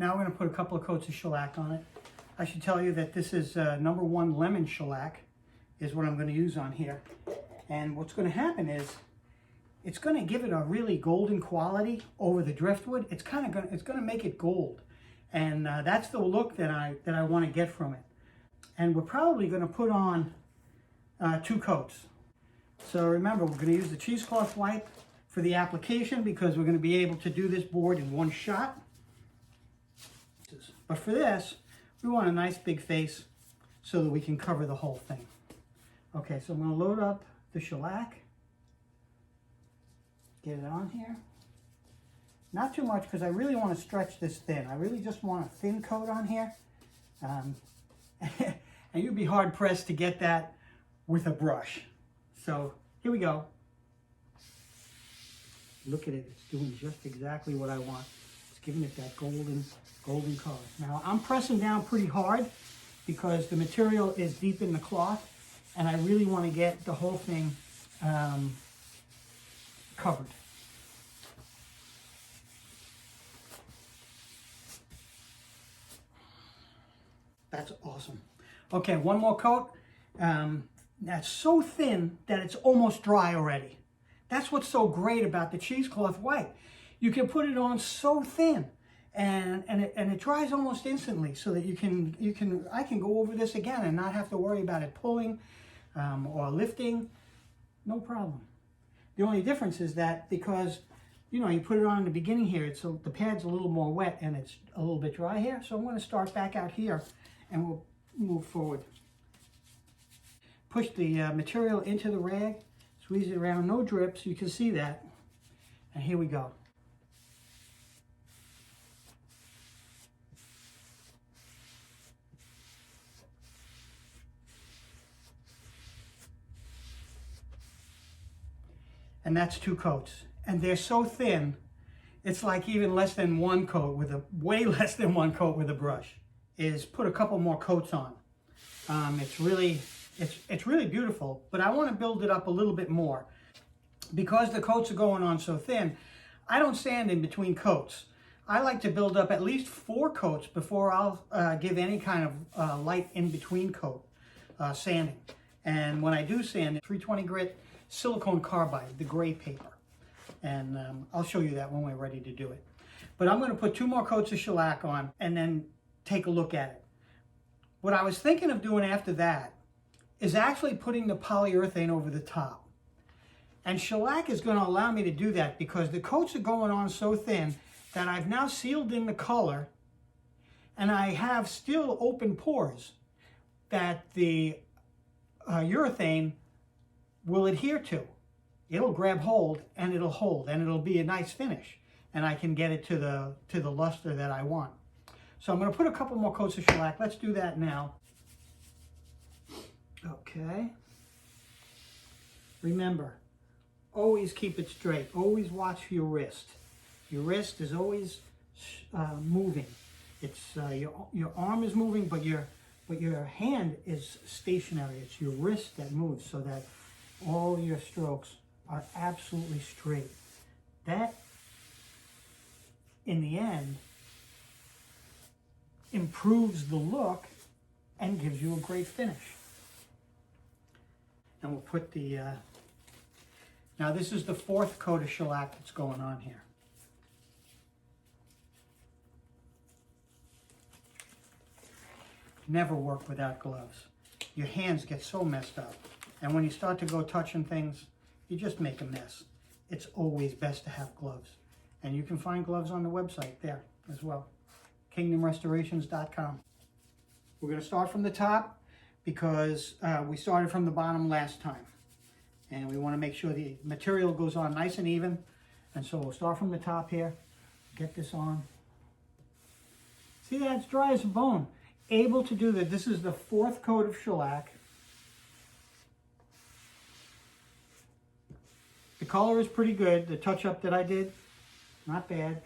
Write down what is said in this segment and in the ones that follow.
Now we're going to put a couple of coats of shellac on it. I should tell you that this is number 1 lemon shellac is what I'm going to use on here. And what's going to happen is it's going to give it a really golden quality over the driftwood. It's going to make it gold. And that's the look that I want to get from it. And we're probably going to put on 2 coats. So remember, we're going to use the cheesecloth wipe for the application because we're going to be able to do this board in one shot. But for this, we want a nice big face so that we can cover the whole thing. Okay, so I'm going to load up the shellac. Get it on here. Not too much because I really want to stretch this thin. I really just want a thin coat on here. And you'd be hard pressed to get that with a brush. So here we go. Look at it, it's doing just exactly what I want. It's giving it that golden color. Now I'm pressing down pretty hard because the material is deep in the cloth and I really want to get the whole thing covered. That's awesome. Okay, one more coat. That's so thin that it's almost dry already. That's what's so great about the cheesecloth wipe. You can put it on so thin and it dries almost instantly so that I can go over this again and not have to worry about it pulling or lifting. No problem. The only difference is that because you put it on in the beginning here, the pad's a little more wet and it's a little bit dry here. So I'm going to start back out here and we'll move forward. Push the material into the rag, squeeze it around, no drips, you can see that. And here we go. And that's 2 coats. And they're so thin, it's like even less than 1 coat way less than 1 coat with a brush. Is put a couple more coats on. It's really beautiful, but I want to build it up a little bit more. Because the coats are going on so thin, I don't sand in between coats. I like to build up at least 4 coats before I'll give any kind of light in between coat sanding. And when I do sand, 320 grit silicone carbide, the gray paper. And I'll show you that when we're ready to do it. But I'm going to put 2 more coats of shellac on and then take a look at it. What I was thinking of doing after that is actually putting the polyurethane over the top. And shellac is going to allow me to do that because the coats are going on so thin that I've now sealed in the color and I have still open pores that the urethane will adhere to. It'll grab hold and it'll hold and it'll be a nice finish and I can get it to the luster that I want. So I'm going to put a couple more coats of shellac. Let's do that now. Okay. Remember, always keep it straight. Always watch your wrist. Your wrist is always moving. It's your arm is moving, but your hand is stationary. It's your wrist that moves so that all your strokes are absolutely straight. That, in the end, improves the look and gives you a great finish. And we'll put the, now this is the 4th coat of shellac that's going on here. Never work without gloves. Your hands get so messed up. And when you start to go touching things, you just make a mess. It's always best to have gloves. And you can find gloves on the website there as well. KingdomRestorations.com. We're going to start from the top because we started from the bottom last time. And we want to make sure the material goes on nice and even. And so we'll start from the top here. Get this on. See that? It's dry as a bone. Able to do that. This is the 4th coat of shellac. The color is pretty good. The touch-up that I did, not bad.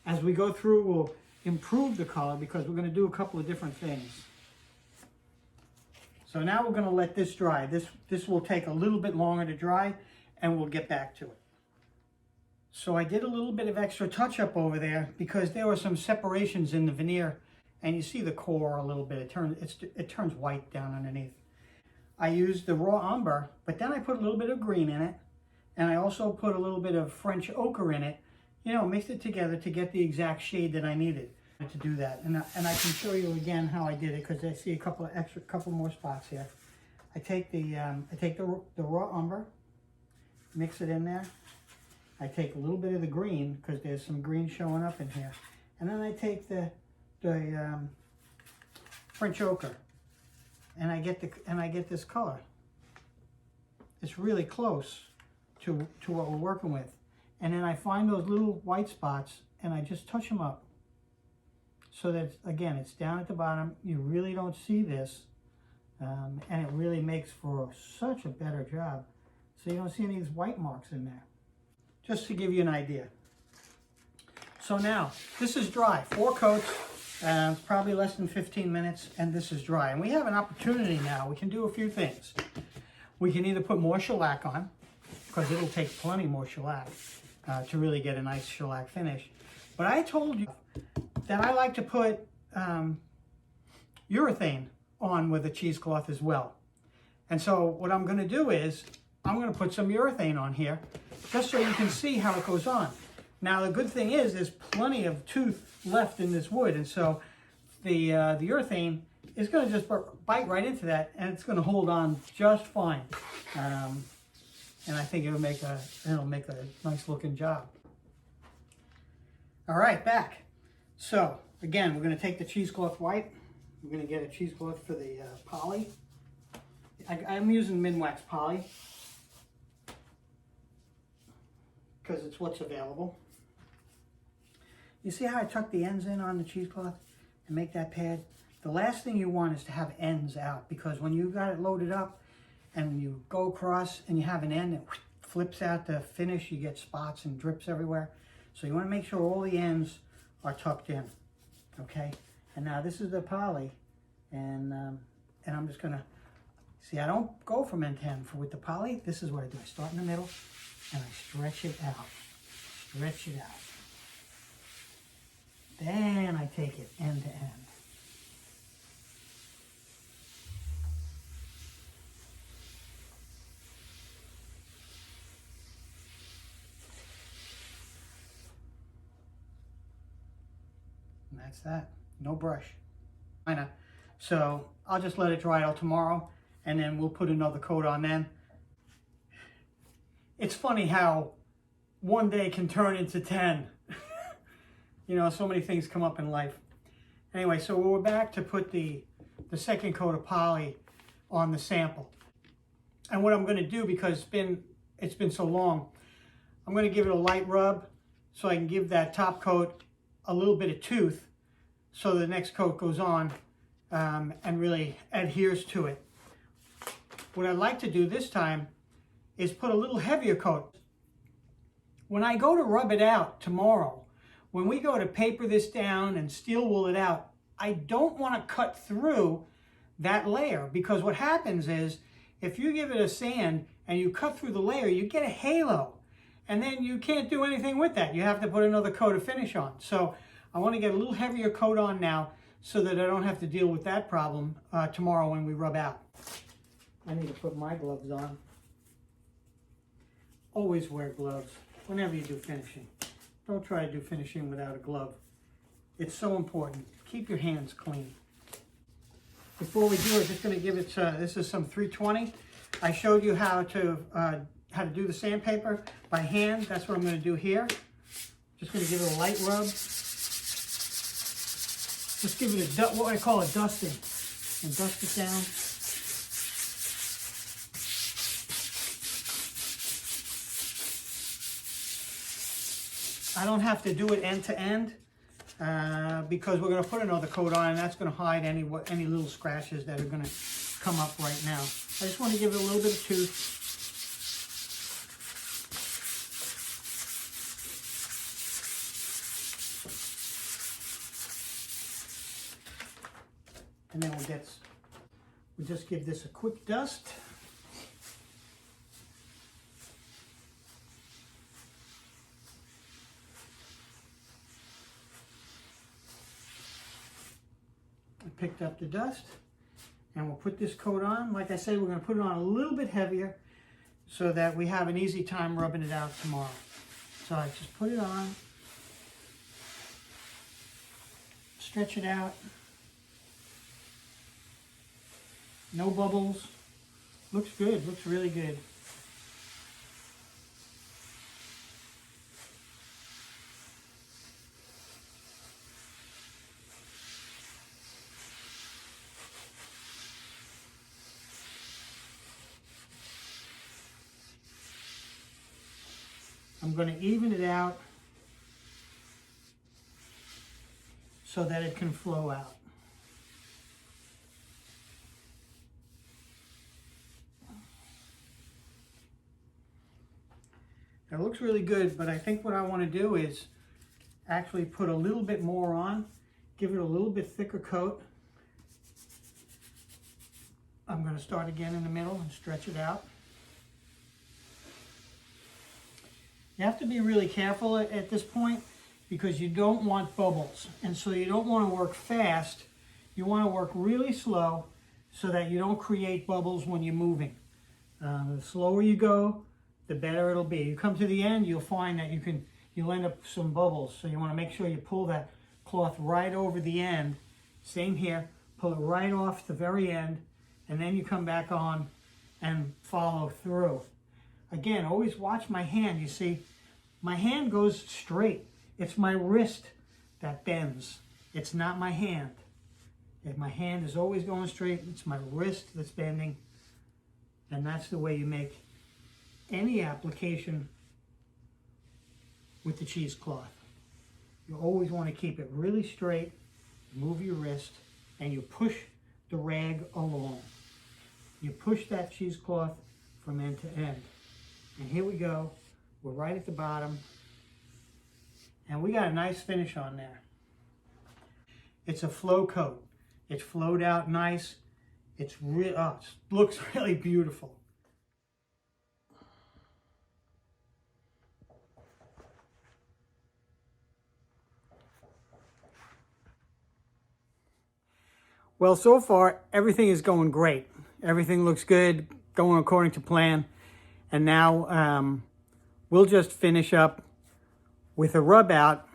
As we go through, we'll improve the color because we're going to do a couple of different things. So now we're going to let this dry. This will take a little bit longer to dry, and we'll get back to it. So I did a little bit of extra touch-up over there because there were some separations in the veneer, and you see the core a little bit. It turns white down underneath. I used the raw umber, but then I put a little bit of green in it, and I also put a little bit of French ochre in it. You know, mixed it together to get the exact shade that I needed to do that. And I can show you again how I did it because I see a couple more spots here. I take the raw umber, mix it in there. I take a little bit of the green because there's some green showing up in here, and then I take the French ochre, and I get this color. It's really close to what we're working with, and then I find those little white spots and I just touch them up so that again it's down at the bottom. You really don't see this, and it really makes for such a better job. So you don't see any of these white marks in there. Just to give you an idea. So now, this is dry, 4 coats, probably less than 15 minutes, and this is dry. And we have an opportunity now. We can do a few things. We can either put more shellac on, because it'll take plenty more shellac to really get a nice shellac finish. But I told you that I like to put urethane on with a cheesecloth as well. And so what I'm going to do is, I'm going to put some urethane on here, just so you can see how it goes on. Now the good thing is there's plenty of tooth left in this wood, and so the urethane is going to just bite right into that, and it's going to hold on just fine. And I think it'll make a nice looking job. All right, back. So again, we're going to take the cheesecloth white. We're going to get a cheesecloth for the poly. I'm using Minwax poly, because it's what's available. You see how I tuck the ends in on the cheesecloth and make that pad? The last thing you want is to have ends out, because when you got it loaded up and you go across and you have an end, it flips out the finish, you get spots and drips everywhere. So you want to make sure all the ends are tucked in, okay? And now this is the poly, and I'm just gonna, see, I don't go from end to end. With the poly, this is what I do. I start in the middle, and I stretch it out. Stretch it out. Then I take it end to end. And that's that. No brush. I know. So I'll just let it dry till tomorrow, and then we'll put another coat on then. It's funny how one day can turn into 10. You know, so many things come up in life. Anyway, so we're back to put the second coat of poly on the sample. And what I'm going to do, because it's been so long, I'm going to give it a light rub so I can give that top coat a little bit of tooth so the next coat goes on and really adheres to it. What I'd like to do this time is put a little heavier coat. When I go to rub it out tomorrow, when we go to paper this down and steel wool it out, I don't want to cut through that layer, because what happens is if you give it a sand and you cut through the layer, you get a halo, and then you can't do anything with that. You have to put another coat of finish on. So I want to get a little heavier coat on now so that I don't have to deal with that problem tomorrow when we rub out. I need to put my gloves on. Always wear gloves whenever you do finishing. Don't try to do finishing without a glove. It's so important. Keep your hands clean. Before we do, we're just going to give it, this is some 320. I showed you how to do the sandpaper by hand. That's what I'm going to do here. Just going to give it a light rub. Just give it a, what I call a dusting, and dust it down. I don't have to do it end to end because we're going to put another coat on, and that's going to hide any little scratches that are going to come up right now. I just want to give it a little bit of tooth. And then we'll just give this a quick dust. I picked up the dust, and we'll put this coat on. Like I said, we're going to put it on a little bit heavier so that we have an easy time rubbing it out tomorrow. So I just put it on, stretch it out, no bubbles, looks good, looks really good. I'm going to even it out so that it can flow out. It looks really good, but I think what I want to do is actually put a little bit more on, give it a little bit thicker coat. I'm going to start again in the middle and stretch it out. You have to be really careful at this point because you don't want bubbles. And so you don't want to work fast. You want to work really slow so that you don't create bubbles when you're moving. The slower you go, the better it'll be. You come to the end, you'll find that you'll end up with some bubbles. So you want to make sure you pull that cloth right over the end. Same here, pull it right off the very end, and then you come back on and follow through. Again, always watch my hand. You see, my hand goes straight. It's my wrist that bends. It's not my hand. If my hand is always going straight, it's my wrist that's bending. And that's the way you make any application with the cheesecloth. You always want to keep it really straight, move your wrist, and you push the rag along. You push that cheesecloth from end to end. And here we go, we're right at the bottom, and we got a nice finish on there. It's a flow coat. It's flowed out nice. It looks really beautiful. Well, so far, everything is going great. Everything looks good, going according to plan. And now we'll just finish up with a rub out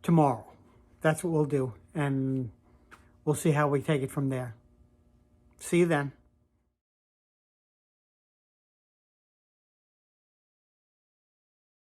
tomorrow. That's what we'll do. And we'll see how we take it from there. See you then.